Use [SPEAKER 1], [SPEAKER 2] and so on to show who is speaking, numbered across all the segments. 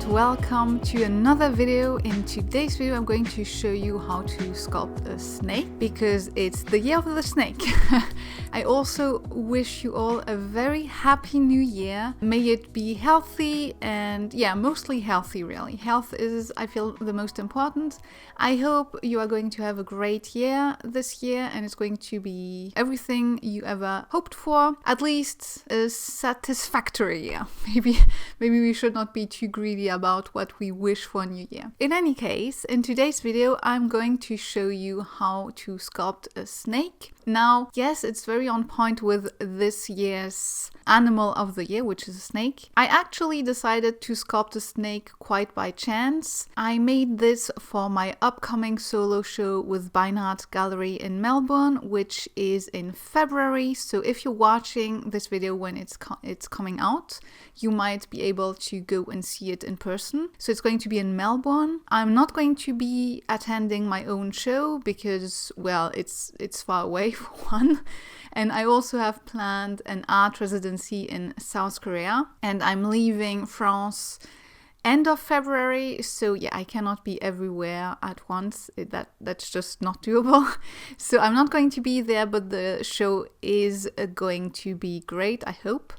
[SPEAKER 1] and welcome to another video. In today's video I'm going to show you how to sculpt a snake because it's the year of the snake. I also wish you all a very happy new year. May it be healthy and mostly healthy really. Health is, I feel, the most important. I hope you are going to have a great year this year and it's going to be everything you ever hoped for. At least a satisfactory year. Maybe we should not be too greedy about what we wish for a new year. In any case, in today's video I'm going to show you how to sculpt a snake. Now, yes, it's very on point with this year's animal of the year, which is a snake. I actually decided to sculpt a snake quite by chance. I made this for my upcoming solo show with Beinart Gallery in Melbourne, which is in February. So if you're watching this video when it's coming out, you might be able to go and see it in person. So it's going to be in Melbourne. I'm not going to be attending my own show because, well, it's far away for one. And I also have planned an art residency in South Korea. And I'm leaving France end of February, so yeah, I cannot be everywhere at once. That's just not doable. So I'm not going to be there, but the show is going to be great, I hope.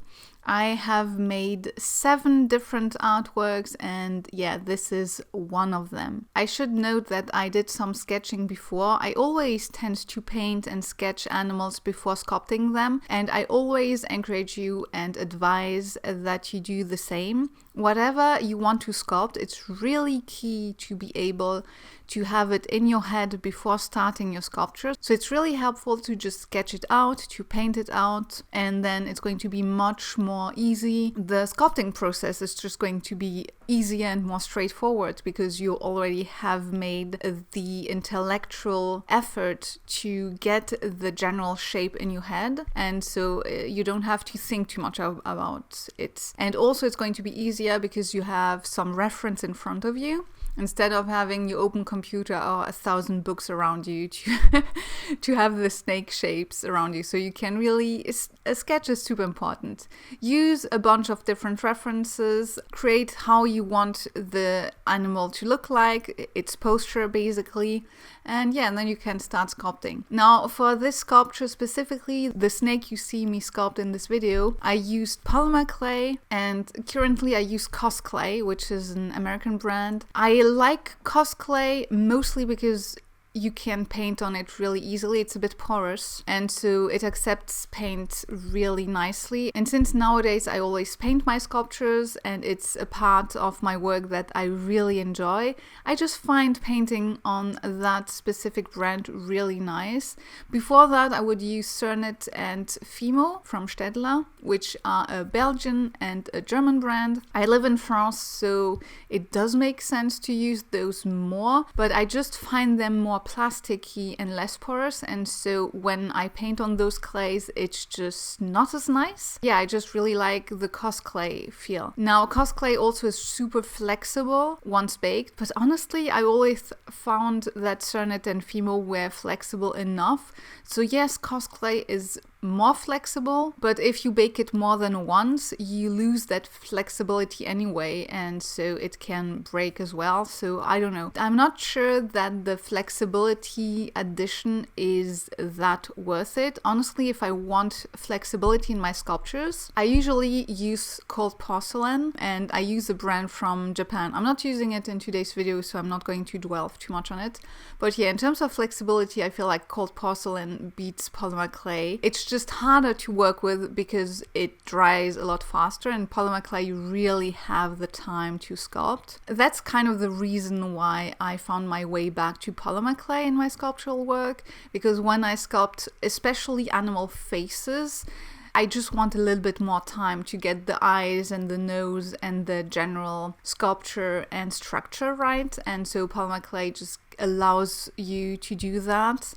[SPEAKER 1] I have made 7 different artworks and yeah, this is one of them. I should note that I did some sketching before. I always tend to paint and sketch animals before sculpting them, and I always encourage you and advise that you do the same. Whatever you want to sculpt, it's really key to be able to have it in your head before starting your sculpture. So it's really helpful to just sketch it out, to paint it out, and then it's going to be much more easy. The sculpting process is just going to be easier and more straightforward because you already have made the intellectual effort to get the general shape in your head, and so you don't have to think too much about it. And also it's going to be easier because you have some reference in front of you, instead of having your open computer or 1,000 books around you to have the snake shapes around you. So you can really, a sketch is super important. Use a bunch of different references, create how you want the animal to look like, its posture basically, and then you can start sculpting. Now for this sculpture specifically, the snake you see me sculpt in this video, I used polymer clay, and currently I use cosclay, which is an American brand. I like cosclay mostly because you can paint on it really easily. It's a bit porous and so it accepts paint really nicely. And since nowadays I always paint my sculptures and it's a part of my work that I really enjoy, I just find painting on that specific brand really nice. Before that I would use Cernet and Fimo from Staedtler, which are a Belgian and a German brand. I live in France, so it does make sense to use those more, but I just find them more plasticky and less porous, and so when I paint on those clays it's just not as nice. Yeah, I just really like the cosclay feel. Now cosclay also is super flexible once baked, but honestly I always found that Cernet and Fimo were flexible enough. So yes, cosclay is more flexible, but if you bake it more than once you lose that flexibility anyway, and so it can break as well. So I don't know, I'm not sure that the flexibility addition is that worth it. Honestly, if I want flexibility in my sculptures, I usually use cold porcelain, and I use a brand from Japan. I'm not using it in today's video, so I'm not going to dwell too much on it, but yeah, in terms of flexibility I feel like cold porcelain beats polymer clay. It's just harder to work with because it dries a lot faster, and polymer clay you really have the time to sculpt. That's kind of the reason why I found my way back to polymer clay in my sculptural work, because when I sculpt especially animal faces, I just want a little bit more time to get the eyes and the nose and the general sculpture and structure right, and so polymer clay just allows you to do that.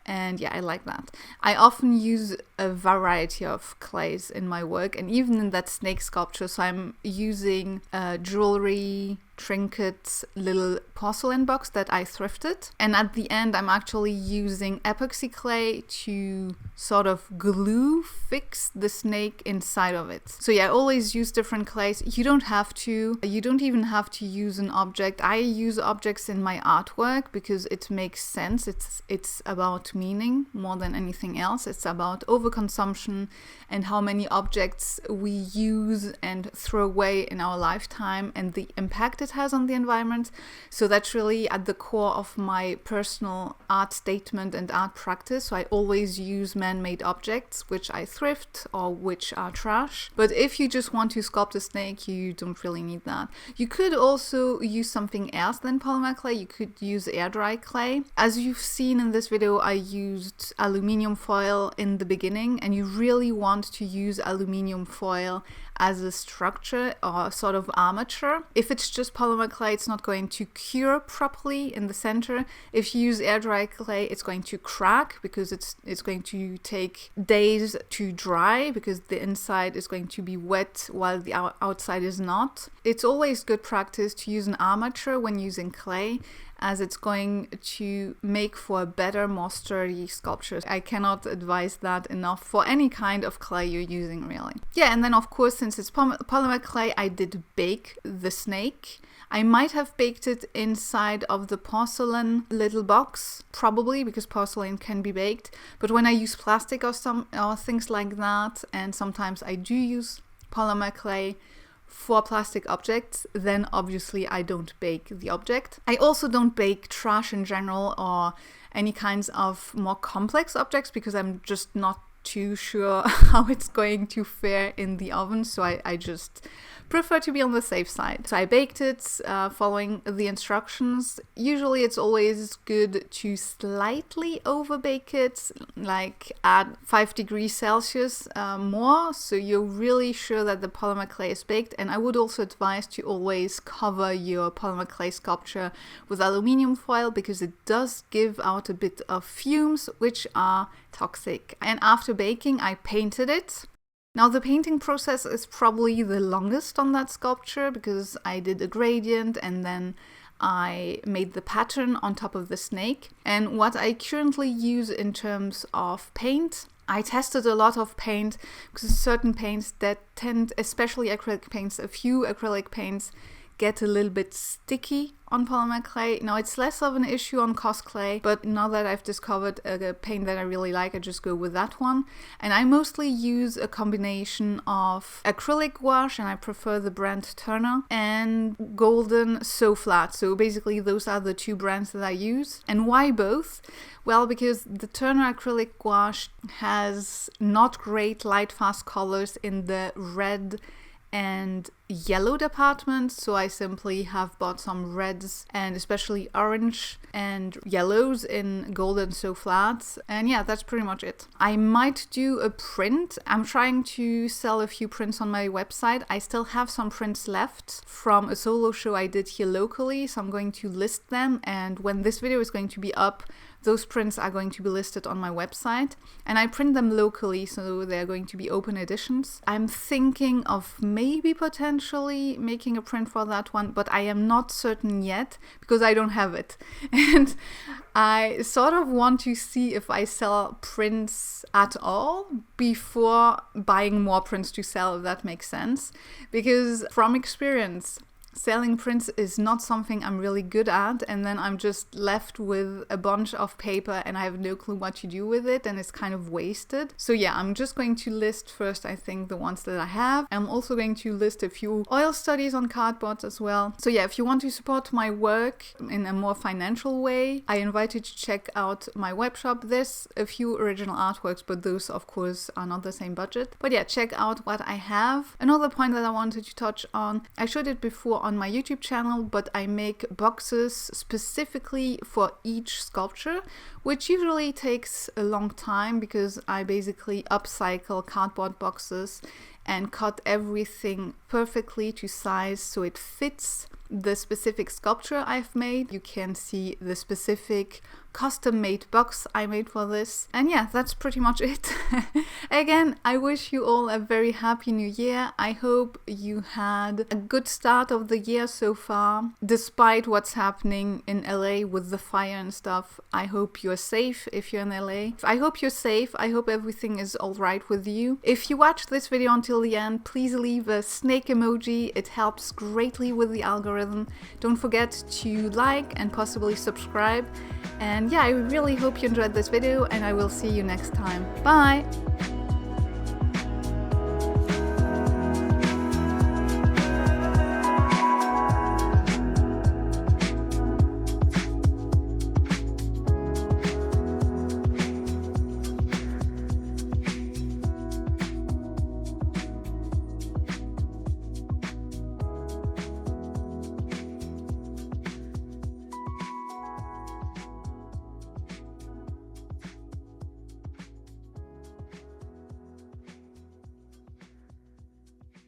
[SPEAKER 1] And yeah, I like that. I often use a variety of clays in my work, and even in that snake sculpture, so I'm using jewelry, trinket little porcelain box that I thrifted. And at the end, I'm actually using epoxy clay to sort of fix the snake inside of it. So yeah, I always use different clays. You don't have to. You don't even have to use an object. I use objects in my artwork because it makes sense. It's about meaning more than anything else. It's about overconsumption and how many objects we use and throw away in our lifetime and the impact it has on the environment. So that's really at the core of my personal art statement and art practice. So I always use man-made objects which I thrift or which are trash. But if you just want to sculpt a snake, you don't really need that. You could also use something else than polymer clay. You could use air dry clay. As you've seen in this video, I used aluminium foil in the beginning, and you really want to use aluminium foil as a structure or sort of armature. If it's just polymer clay, it's not going to cure properly in the center. If you use air dry clay, it's going to crack because it's going to take days to dry because the inside is going to be wet while the outside is not. It's always good practice to use an armature when using clay, as it's going to make for a better, more sturdy sculpture. I cannot advise that enough for any kind of clay you're using, really. Yeah, and then of course, since it's polymer clay, I did bake the snake. I might have baked it inside of the porcelain little box, probably, because porcelain can be baked. But when I use plastic or things like that, and sometimes I do use polymer clay for plastic objects, then obviously I don't bake the object. I also don't bake trash in general or any kinds of more complex objects because I'm just not too sure how it's going to fare in the oven, so I just prefer to be on the safe side. So I baked it following the instructions. Usually it's always good to slightly over bake it, like add 5 degrees Celsius more, so you're really sure that the polymer clay is baked. And I would also advise to always cover your polymer clay sculpture with aluminium foil because it does give out a bit of fumes which are toxic. And after baking, I painted it. Now the painting process is probably the longest on that sculpture because I did a gradient and then I made the pattern on top of the snake. And what I currently use in terms of paint, I tested a lot of paint because certain paints that tend, especially acrylic paints, a few acrylic paints get a little bit sticky on polymer clay. Now it's less of an issue on cosclay, but now that I've discovered a paint that I really like, I just go with that one. And I mostly use a combination of acrylic gouache, and I prefer the brand Turner, and golden So Flat. So basically those are the two brands that I use. And why both? Well, because the Turner acrylic gouache has not great light fast colors in the red and yellow department, so I simply have bought some reds and especially orange and yellows in golden So Flats, and yeah, that's pretty much it. I might do a print. I'm trying to sell a few prints on my website. I still have some prints left from a solo show I did here locally, so I'm going to list them, and when this video is going to be up, those prints are going to be listed on my website, and I print them locally, so they're going to be open editions. I'm thinking of maybe potentially making a print for that one, but I am not certain yet because I don't have it. And I sort of want to see if I sell prints at all before buying more prints to sell, if that makes sense. Because from experience, selling prints is not something I'm really good at, and then I'm just left with a bunch of paper and I have no clue what to do with it, and it's kind of wasted. So yeah, I'm just going to list first, I think, the ones that I have. I'm also going to list a few oil studies on cardboard as well. So yeah, if you want to support my work in a more financial way, I invite you to check out my web shop. There's a few original artworks, but those of course are not the same budget. But yeah, check out what I have. Another point that I wanted to touch on, I showed it before on my YouTube channel, but I make boxes specifically for each sculpture, which usually takes a long time because I basically upcycle cardboard boxes and cut everything perfectly to size so it fits the specific sculpture I've made. You can see the specific custom-made box I made for this. And yeah, that's pretty much it. Again, I wish you all a very happy new year. I hope you had a good start of the year so far, despite what's happening in LA with the fire and stuff. I hope you're safe if you're in LA. I hope you're safe. I hope everything is all right with you. If you watched this video until the end, please leave a snake emoji. It helps greatly with the algorithm. Don't forget to like and possibly subscribe. And yeah, I really hope you enjoyed this video, and I will see you next time. Bye!